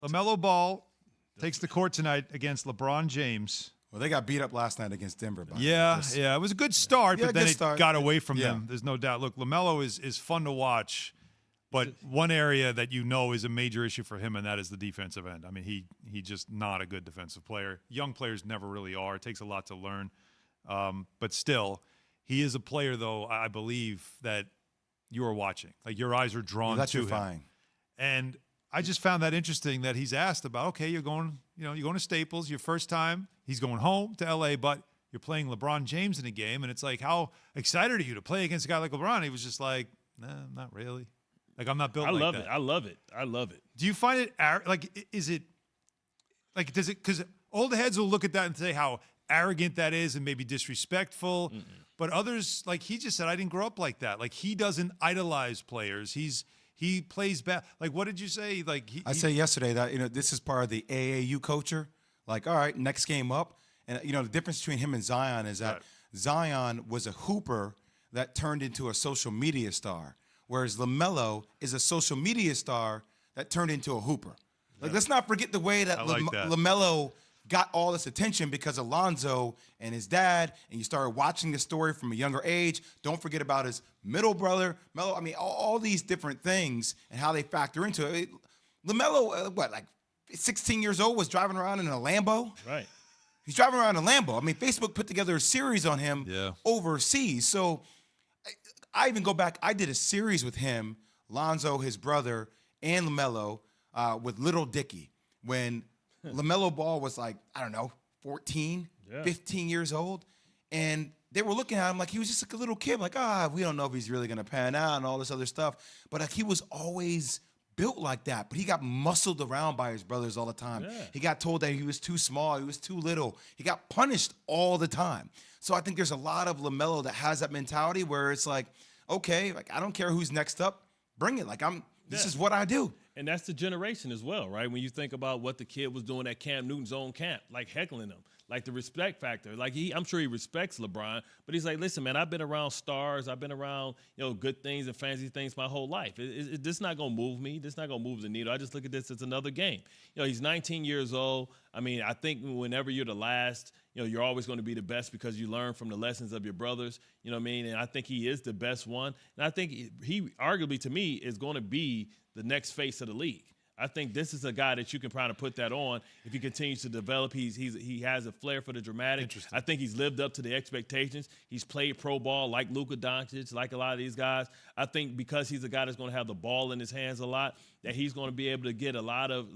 LaMelo Ball takes the court tonight against LeBron James. Well, they got beat up last night against Denver. Yeah. It was a good start, but then it got away from them. Yeah. There's no doubt. Look, LaMelo is fun to watch, but one area that you know is a major issue for him, and that is the defensive end. I mean, he just not a good defensive player. Young players never really are. It takes a lot to learn. But still, he is a player, though, I believe, that you are watching. Like, your eyes are drawn to him. Fine. And I just found that interesting that he's asked about, okay, you're going to Staples, your first time. He's going home to L.A., but you're playing LeBron James in a game. And it's like, how excited are you to play against a guy like LeBron? He was just like, nah, not really. Like, I'm not built like that. I love it. Do you find it, like, is it, like, does it, because old heads will look at that and say how arrogant that is and maybe disrespectful. Mm-mm. But others, like he just said, I didn't grow up like that. Like, he doesn't idolize players. He plays bad. Like, what did you say? Like, I said yesterday that, this is part of the AAU culture. Like, all right, next game up. And, the difference between him and Zion is that Zion was a hooper that turned into a social media star, whereas LaMelo is a social media star that turned into a hooper. Like, let's not forget the way that, LaMelo got all this attention because of Lonzo and his dad, and you started watching the story from a younger age. Don't forget about his middle brother, Melo. I mean, all these different things and how they factor into it. LaMelo, 16 years old, was driving around in a Lambo? Right. He's driving around in a Lambo. I mean, Facebook put together a series on him overseas. So I even go back. I did a series with him, Lonzo, his brother, and LaMelo with Little Dicky when LaMelo Ball was 14, 15 years old. And they were looking at him like he was just like a little kid, like, we don't know if he's really going to pan out and all this other stuff. But he was always built like that. But he got muscled around by his brothers all the time. Yeah. He got told that he was too small, he was too little. He got punished all the time. So I think there's a lot of LaMelo that has that mentality where it's like, okay, I don't care who's next up, bring it. This is what I do. And that's the generation as well, right? When you think about what the kid was doing at Cam Newton's own camp, like heckling him, like the respect factor. Like, I'm sure he respects LeBron, but he's like, listen, man, I've been around stars. I've been around, good things and fancy things my whole life. This is not going to move me. This is not going to move the needle. I just look at this as another game. He's 19 years old. I mean, I think whenever you're the last, you're always going to be the best because you learn from the lessons of your brothers. You know what I mean? And I think he is the best one. And I think he arguably, to me, is going to be the next face of the league. I think this is a guy that you can kind of put that on if he continues to develop. He has a flair for the dramatic. I think he's lived up to the expectations. He's played pro ball like Luka Doncic, like a lot of these guys. I think because he's a guy that's going to have the ball in his hands a lot, that he's going to be able to get a lot of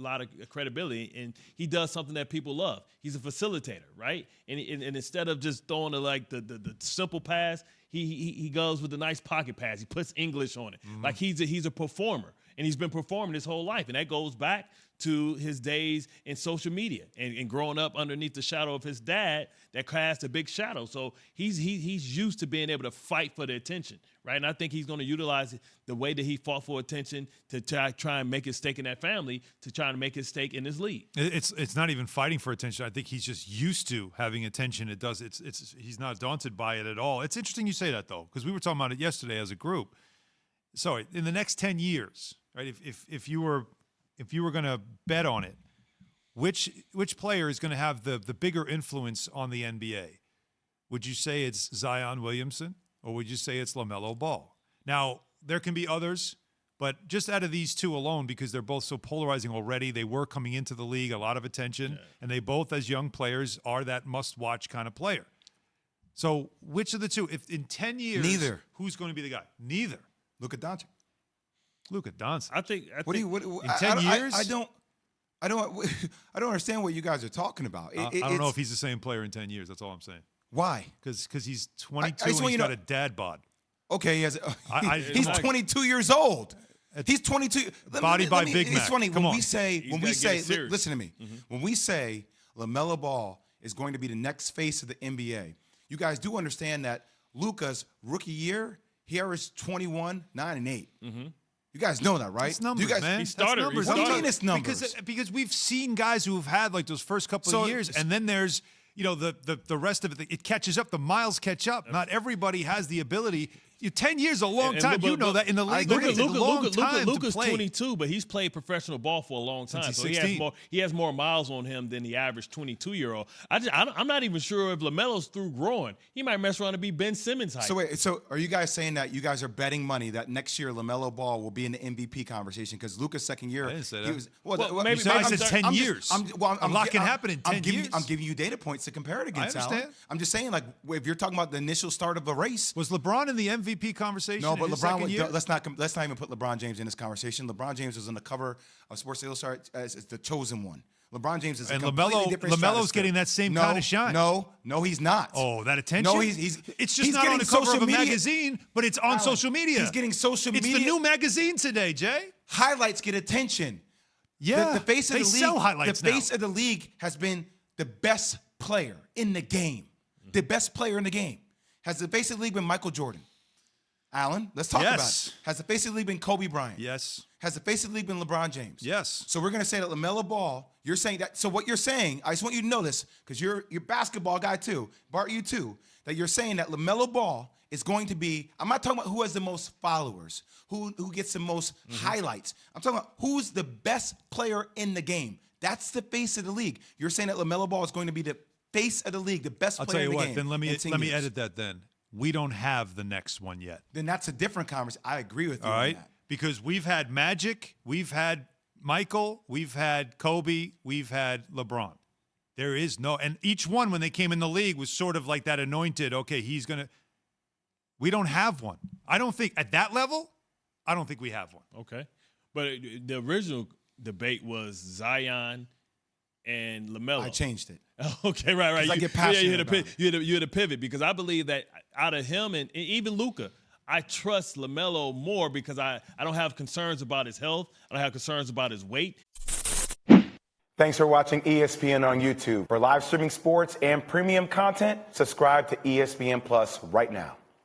credibility. And he does something that people love. He's a facilitator, right? And instead of just throwing the simple pass, he goes with a nice pocket pass. He puts English on it. Mm-hmm. Like he's a performer. And he's been performing his whole life. And that goes back to his days in social media and growing up underneath the shadow of his dad that cast a big shadow. So he's used to being able to fight for the attention, right? And I think he's going to utilize the way that he fought for attention to try and make his stake in that family, to try and make his stake in this league. It's not even fighting for attention. I think he's just used to having attention. He's not daunted by it at all. It's interesting you say that, though, because we were talking about it yesterday as a group. So in the next 10 years, right? If you were going to bet on it, which player is going to have the bigger influence on the NBA? Would you say it's Zion Williamson, or would you say it's LaMelo Ball? Now, there can be others, but just out of these two alone, because they're both so polarizing already, they were coming into the league, a lot of attention, and they both, as young players, are that must-watch kind of player. So which of the two? If in 10 years, neither. Who's going to be the guy? Neither. Luka Doncic. I think in 10 years? I don't understand what you guys are talking about. I don't know if he's the same player in 10 years. That's all I'm saying. Why? Because he's 22 and he's got a dad bod. Okay, he's 22 years old. He's 22. Body by Big Mac. It's funny when we say listen to me. Mm-hmm. When we say LaMelo Ball is going to be the next face of the NBA, you guys do understand that Luka's rookie year, he averaged 21, 9, and 8. Mm-hmm. You guys know that, right? It's numbers, man. He started. What do you mean it's numbers? Because we've seen guys who have had those first couple of years, and then there's the rest of it. It catches up. The miles catch up. Not everybody has the ability 10 years is a long time. You know that in the league. Luka's 22, but he's played professional ball for a long time. So he has more miles on him than the average 22-year-old. I'm not even sure if LaMelo's through growing. He might mess around and be Ben Simmons height. So wait, so are you guys saying that you guys are betting money that next year LaMelo Ball will be in the MVP conversation? Because Luka's second year, I didn't say that. Maybe I said 10 years. A lot can happen in 10 years. I'm giving you data points to compare it against. I understand. Alan. I'm just saying, like, if you're talking about the initial start of a race, was LeBron in the MVP conversation? No, but in his LeBron. second year? Let's not even put LeBron James in this conversation. LeBron James was on the cover of Sports Illustrated as the chosen one. LeBron James is a completely different LaMelo's getting that same kind of shine. No, he's not. Oh, that attention? No, it's just not on the cover of a magazine, but it's on social media. He's getting social media. It's the new magazine today, Jay. Highlights get attention. Yeah, the face of the league. Sell highlights the face of the league has been the best player in the game. The best player in the game. Has the face of the league been Michael Jordan? Alan, let's talk about it. Has the face of the league been Kobe Bryant? Yes. Has the face of the league been LeBron James? Yes. So we're going to say that LaMelo Ball, you're saying that. So what you're saying, I just want you to know this, because you're a basketball guy too, Bart, you too, that you're saying that LaMelo Ball is going to be, I'm not talking about who has the most followers, who gets the most highlights. I'm talking about who's the best player in the game. That's the face of the league. You're saying that LaMelo Ball is going to be the face of the league, the best player in the game. I'll tell you what, then let me edit that then. We don't have the next one yet. Then that's a different conversation. I agree with you All right? on that. Because we've had Magic, we've had Michael, we've had Kobe, we've had LeBron. There is no, and each one when they came in the league was sort of like that anointed, okay, he's going to, we don't have one. I don't think, at that level, I don't think we have one. Okay. But the original debate was Zion and LaMelo. I changed it. Okay, right. I get passionate about it. You had a pivot because I believe that out of him and even Luka, I trust LaMelo more because I don't have concerns about his health. I don't have concerns about his weight. Thanks for watching ESPN on YouTube. For live streaming sports and premium content, subscribe to ESPN Plus right now.